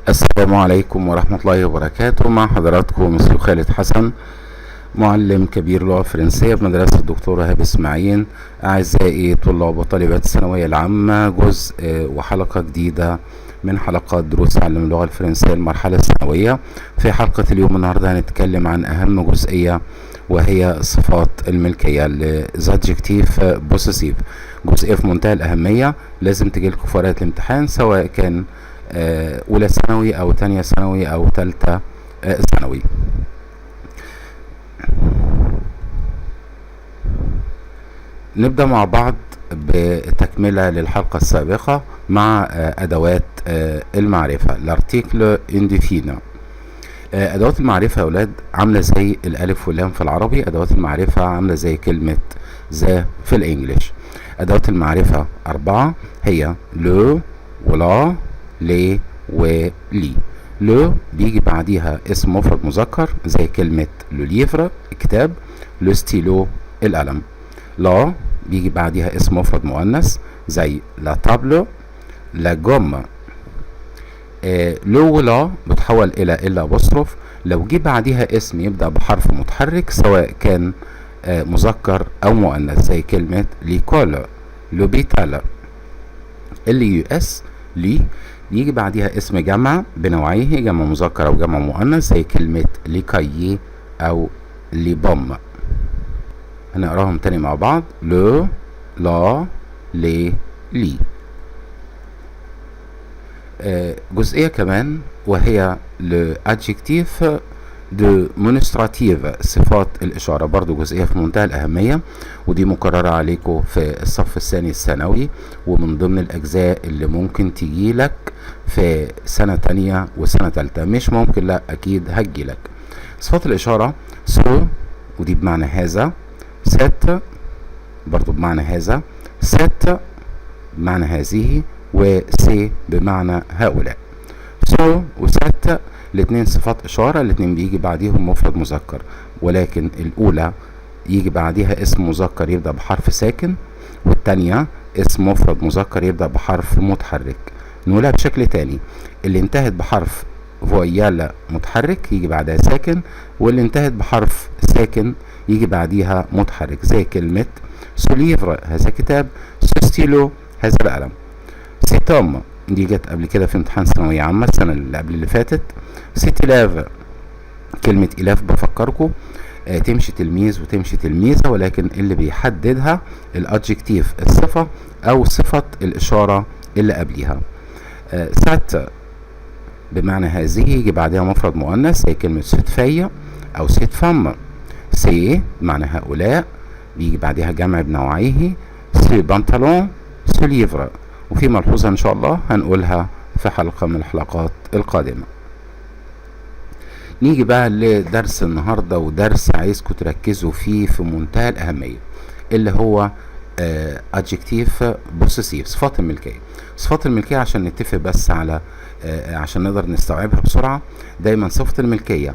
السلام عليكم ورحمة الله وبركاته. مع حضراتكم مسيو خالد حسن، معلم كبير لغة فرنسية بمدرسة الدكتور وهاب إسماعيل. أعزائي طلاب وطالبات الثانوية العامة، جزء وحلقة جديدة من حلقات دروس علم اللغة الفرنسية المرحلة الثانوية. في حلقة اليوم النهاردة هنتكلم عن أهم جزئية، وهي صفات الملكية لزادجكتيف بوسيسيف. جزئية في منتهى الأهمية، لازم تجيلكم في ورقة الامتحان، سواء كان أولى ثانوي أو تانية ثانوي أو تالتة ثانوي. نبدأ مع بعض بتكملة للحلقة السابقة مع أدوات المعرفة. الارتيكل انديفينا. أدوات المعرفة يا أولاد عاملة زي الألف واللام في العربي، أدوات المعرفة عاملة زي كلمة ذا في الإنجليش. أدوات المعرفة 4 هي لو ولا لي ولي. لو بيجي بعديها اسم مفرد مذكر زي كلمة لو ليفر الكتاب، لو ستيلو القلم. لا بيجي بعديها اسم مفرد مؤنث زي لا تابلو، لا جوم. لو ولا بتحول الى الا ابوستروف لو جه بعديها اسم يبدأ بحرف متحرك، سواء كان مذكر او مؤنث زي كلمة ليكول، لوبيتال. اللي يو اس لي بيجي بعديها اسم جمع بنوعيه، جمع مذكر او جمع مؤنث زي كلمة ليكايي او ليبوم. هنقراهم تاني مع بعض. لو لا لي لي. جزئية كمان وهي l'adjectif démonstratif، صفات الإشارة. برضو جزئية في منتهى الأهمية، ودي مكررة عليكم في الصف الثاني الثانوي، ومن ضمن الأجزاء اللي ممكن تجيلك في سنة تانية وسنة تالتة. مش ممكن، لا أكيد هتجيلك. صفات الإشارة سو، ودي بمعنى هذا. ست برضو بمعنى هذا. ست بمعنى هذه، وسي بمعنى هؤلاء. سو وست الاتنين صفات إشارة، الاتنين بيجي بعديهم مفرد مذكر، ولكن الأولى يجي بعديها اسم مذكر يبدأ بحرف ساكن، والتانية اسم مفرد مذكر يبدأ بحرف متحرك. نقولها بشكل تاني، اللي انتهت بحرف فويالا متحرك يجي بعدها ساكن، واللي انتهت بحرف ساكن يجي بعديها متحرك زي كلمة سوليفر هذا كتاب، سوستيلو هذا القلم. سيتوم دي جت قبل كده في امتحان ثانوية عامة السنة اللي قبل اللي فاتت. سيتلاف كلمة إلاف بفكركم تمشي تلميذ وتمشي تلميذة، ولكن اللي بيحددها الادجكتيف الصفة أو صفة الإشارة اللي قبليها. سات بمعنى هذه يجي بعدها مفرد مؤنث زي كلمة سيتفاية أو سيتفام. سي بمعنى هؤلاء بيجي بعدها جمع بنوعيه، سي بنطلون سي ليفر. وفي ملحوظة ان شاء الله هنقولها في حلقة من الحلقات القادمة. نيجي بقى لدرس النهاردة، ودرس عايزكم تركزوا فيه في منتهى الأهمية، اللي هو adjective possessive، صفات الملكية. صفات الملكية عشان نتفق بس على عشان نقدر نستوعبها بسرعة. دايما صفة الملكية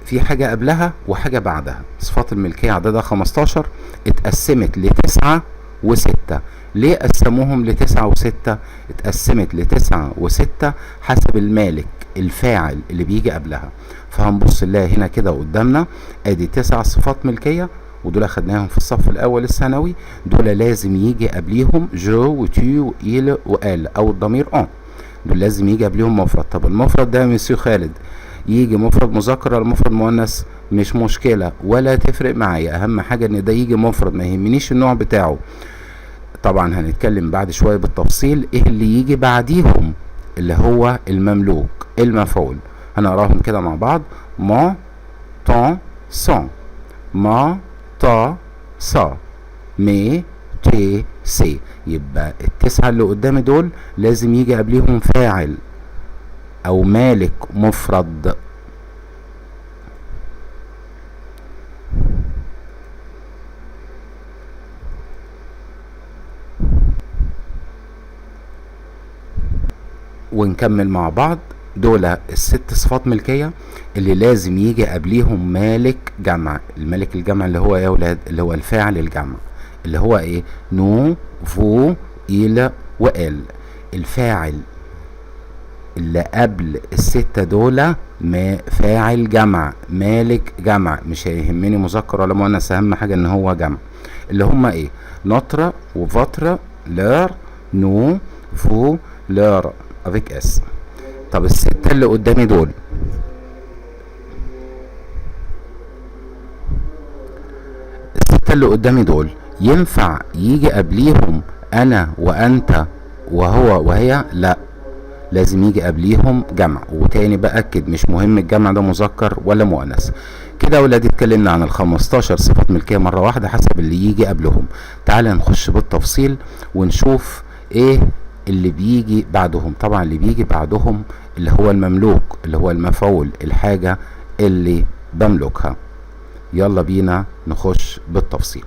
في حاجة قبلها وحاجة بعدها. صفات الملكية عددها 15، اتقسمت ل9 و6. ليه قسموهم ل9 و6؟ اتقسمت ل9 و6 حسب المالك الفاعل اللي بيجي قبلها. فهنبص نلاقي هنا كده قدامنا ادي 9 صفات ملكية، ودول خدناهم في الصف الاول الثانوي. دول لازم يجي قبليهم جو وتي وإيل وآل او الضمير اون، دول لازم يجي قبليهم مفرد. طب المفرد ده يا مسيو خالد يجي مفرد مذكر ولا مفرد مؤنث؟ مش مشكلة ولا تفرق معايا، اهم حاجة ان ده يجي مفرد، ما يهمنيش النوع بتاعه. طبعا هنتكلم بعد شوية بالتفصيل ايه اللي يجي بعديهم، اللي هو المملوك المفعول. هنقراهم كده مع بعض. ما تون سون، ما تا سا، مي تي سي. يبقى ال9 اللي قدامي دول لازم يجي قبليهم فاعل او مالك مفرد. ونكمل مع بعض. دول ال6 صفات ملكية اللي لازم يجي قبليهم مالك جمع. المالك الجمع اللي هو يا ولاد اللي هو الفاعل الجمع، اللي هو ايه؟ نو فو إيل وإل. الفاعل اللي قبل الستة دول فاعل جمع، مالك جمع، مش هيهمني مذكر ولا مؤنث، اهم حاجة ان هو جمع. اللي هما ايه؟ نوتر وفوتر، لور، نو، فو، لور افيك اس. طب الستة اللي قدامي دول، الستة اللي قدامي دول ينفع يجي قبليهم انا وانت وهو وهي؟ لا، لازم يجي قبليهم جمع. وتاني باكد مش مهم الجمع ده مذكر ولا مؤنث. كده يا ولادي اتكلمنا عن ال15 صفة ملكية مرة واحدة حسب اللي يجي قبلهم. تعالى نخش بالتفصيل ونشوف ايه اللي بيجي بعدهم. طبعا اللي بيجي بعدهم اللي هو المملوك، اللي هو المفعول، الحاجة اللي بملكها. يلا بينا نخش بالتفصيل.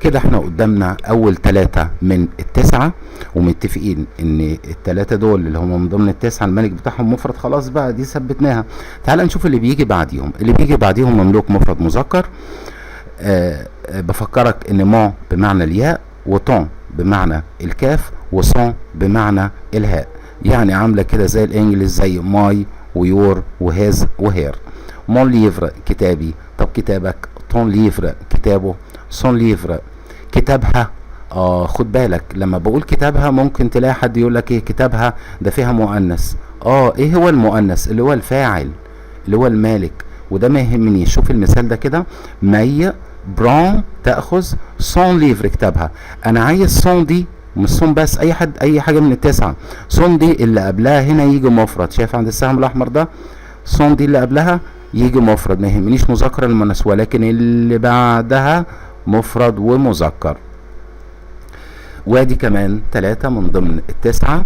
كده احنا قدامنا اول 3 من التسعة، ومتفقين ان ال3 دول اللي هم من ضمن التسعة الملك بتاعهم مفرد، خلاص بقى دي ثبتناها. تعال نشوف اللي بيجي بعديهم. اللي بيجي بعديهم مملوك مفرد مذكر. بفكرك ان ما بمعنى الياء، وطون بمعنى الكاف، وصون بمعنى الهاء. يعني عاملة كده زي الانجليز، زي ماي ويور وهاز وهير. مون ليفر كتابي. طب كتابك؟ طون ليفر كتابه، سون ليفر كتابها. خد بالك لما بقول كتابها ممكن تلاقي حد يقول لك ايه كتابها ده فيها مؤنث. ايه هو المؤنث؟ اللي هو الفاعل، اللي هو المالك، وده ما يهمنيش. شوف المثال ده كده، مي بران تاخذ سون ليفر كتابها. انا عايز سون دي، مش سون بس، اي حاجه من التسعه. سون دي اللي قبلها هنا يجي مفرد. شايف عند السهم الاحمر ده؟ سون دي اللي قبلها يجي مفرد، ما يهمنيش مذكر المؤنث، ولكن اللي بعدها مفرد ومذكر. وادي كمان 3 من ضمن التسعة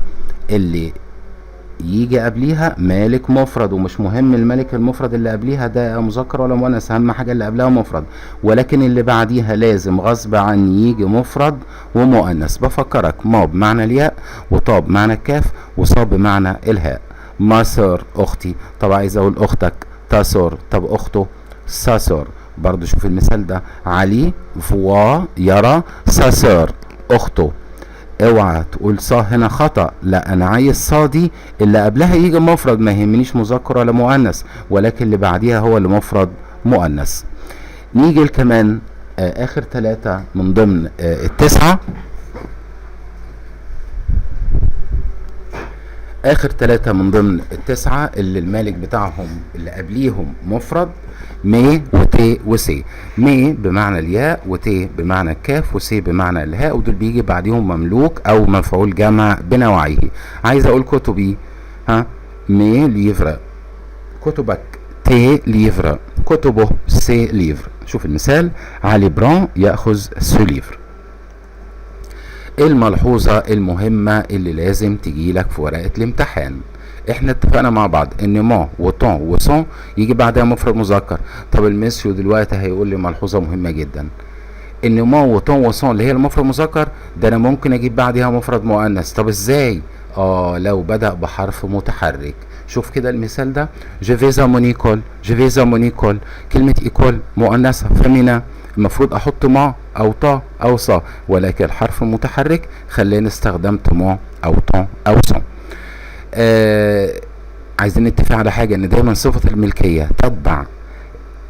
اللي يجي قبليها مالك مفرد، ومش مهم الملك المفرد اللي قبليها ده مذكر ولا مؤنث، اهم حاجة اللي قبلها مفرد، ولكن اللي بعديها لازم غصب عن يجي مفرد ومؤنث. بفكرك ما بمعنى الياء، وطا بمعنى الكاف، وصا بمعنى الهاء. ما سور اختي. طب عايز اقول اختك تاسور، طب اخته ساسور. برضو شوف المثال ده، علي فوا يرى ساسور اخته. اوعى تقول صا هنا خطأ، لا انا عايز صا دي اللي قبلها يجي مفرد، ما يهمنيش مذكر ولا مؤنث، ولكن اللي بعديها هو اللي مفرد مؤنث. نيجي كمان اخر 3 من ضمن التسعة. اخر 3 من ضمن التسعة اللي المالك بتاعهم اللي قبليهم مفرد، مي وتي وسي. مي بمعنى الياء، وتي بمعنى الكاف، وسي بمعنى الهاء، ودول بيجي بعديهم مملوك او مفعول جمع بنوعيه. عايز اقول كتبي، مي ليفر كتبك، تي ليفر كتبه، سي ليفر. شوف المثال، علي بران ياخذ سو ليفر. الملحوظة المهمة اللي لازم تجيلك في ورقة الامتحان، احنا اتفقنا مع بعض ان ما وطون وصون يجي بعدها مفرد مذكر. طب المسيو دلوقتي هيقول لي ملحوظة مهمة جدا، ان ما وطون وصون اللي هي المفرد مذكر ده انا ممكن اجيب بعدها مفرد مؤنث. طب ازاي؟ لو بدأ بحرف متحرك. شوف كده المثال ده، je vais à mon école، je vais à mon école. كلمة إيكول مؤنثة فمينا، المفروض احط ما او طا او صا، ولكن الحرف المتحرك خلينا استخدمت ما او طا او صا. عايزين نتفق على حاجة، ان دايما صفة الملكية تتبع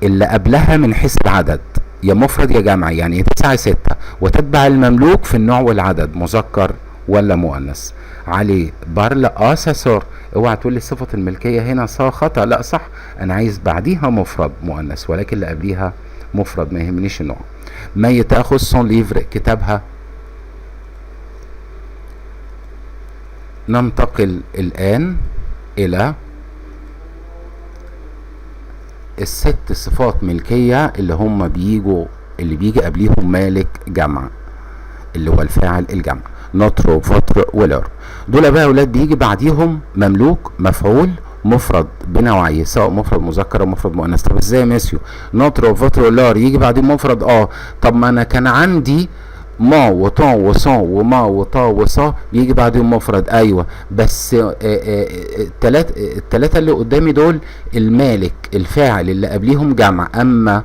اللي قبلها من حيث العدد، يا مفرد يا جمع، يعني 9 6، وتتبع المملوك في النوع والعدد، مذكر ولا مؤنث. علي بارل اساسور. اوعى تقول لي صفة الملكية هنا صا خطأ، لا صح، انا عايز بعديها مفرد مؤنث، ولكن اللي قبليها مفرد، ما يهمنيش النوع. مي تاخذ سون ليفر كتابها. ننتقل الآن إلى ال6 صفات ملكية اللي هم اللي بيجي قبليهم مالك جمع، اللي هو الفاعل الجمع، نوتر فوتر ولور. دول بقى يا ولاد بيجي بعديهم مملوك مفعول مفرد بنوعيه، سواء مفرد مذكر او مفرد مؤنث. طب ازاي يا ميسيو؟ نوتر وفوتر ولور يجي بعدين مفرد؟ طب ما انا كان عندي ما وطا وصا وما وطا وصا بيجي بعدين مفرد، ايوه، بس التلاتة اللي قدامي دول المالك الفاعل اللي قبليهم جمع، اما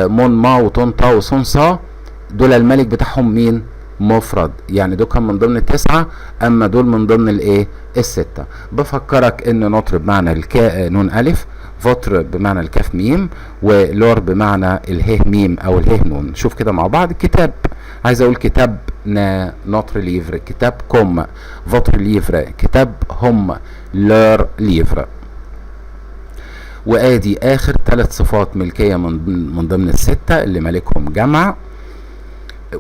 مون ما وطن طا وصن صا دول الملك بتاعهم مين؟ مفرد، يعني دول كان من ضمن التسعة، اما دول من ضمن الايه الستة. بفكرك ان نطر بمعنى الكاء نون الف، فطر بمعنى الكاف ميم، ولور بمعنى اله ميم او اله نون. شوف كده مع بعض. كتاب، عايز اقول كتاب نا نوتر ليفر، كتاب كوم فوتر ليفر، كتاب هم لور ليفر. وادي اخر 3 صفات ملكية من ضمن الستة اللي مالكهم جمع.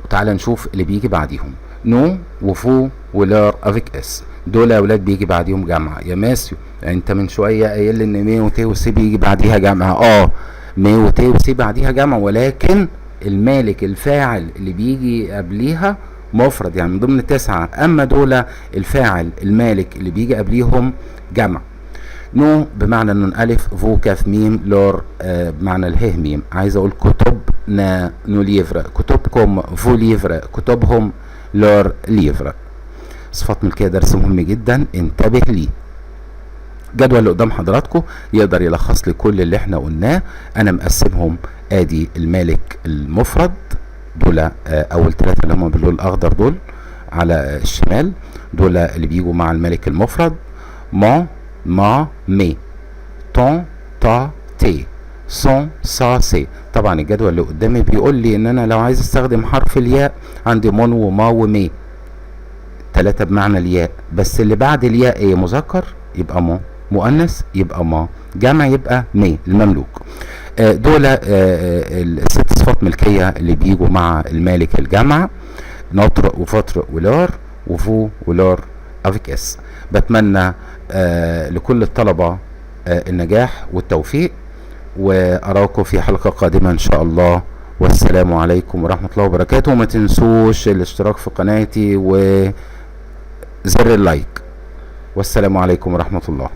تعال نشوف اللي بيجي بعديهم. نو وفو ولار افيك اس، دول يا اولاد بيجي بعديهم جمع. يا ماسيو انت من شويه قايل لي ان مي وتي وسي بيجي بعديها جمع. مي وتي وسي بعديها جمع، ولكن المالك الفاعل اللي بيجي قبليها مفرد، يعني من ضمن التسعة، اما دول الفاعل المالك اللي بيجي قبليهم جمع. نو بمعنى النون الف، فو كاف ميم، لور بمعنى اله ميم. عايز اقول كتب نا نو ليفر، كتبكم فو ليفر، كتبهم لور ليفر. صفات ملكية درس مهم جدا، انتبه ليه. الجدول اللي قدام حضراتكم يقدر يلخص لي كل اللي احنا قلناه. انا مقسمهم، ادي المالك المفرد، دول اول 3 اللي هم باللون الاخضر دول على الشمال، دول اللي بيجوا مع المالك المفرد. ما مي، تون تا تي، سون سا سي. طبعا الجدول اللي قدامي بيقول لي ان انا لو عايز استخدم حرف الياء عندي مون وما ومي، 3 بمعنى الياء، بس اللي بعد الياء ايه؟ مذكر يبقى مو، مؤنث يبقى ما، جمع يبقى مي المملوك. دول ال6 صفات ملكية اللي بيجوا مع المالك الجمع، نطر وفطر ولار وفو ولار افيك اس. بتمنى لكل الطلبة النجاح والتوفيق، وأراكم في حلقة قادمة إن شاء الله. والسلام عليكم ورحمة الله وبركاته. وما تنسوش الاشتراك في قناتي وزر اللايك. والسلام عليكم ورحمة الله.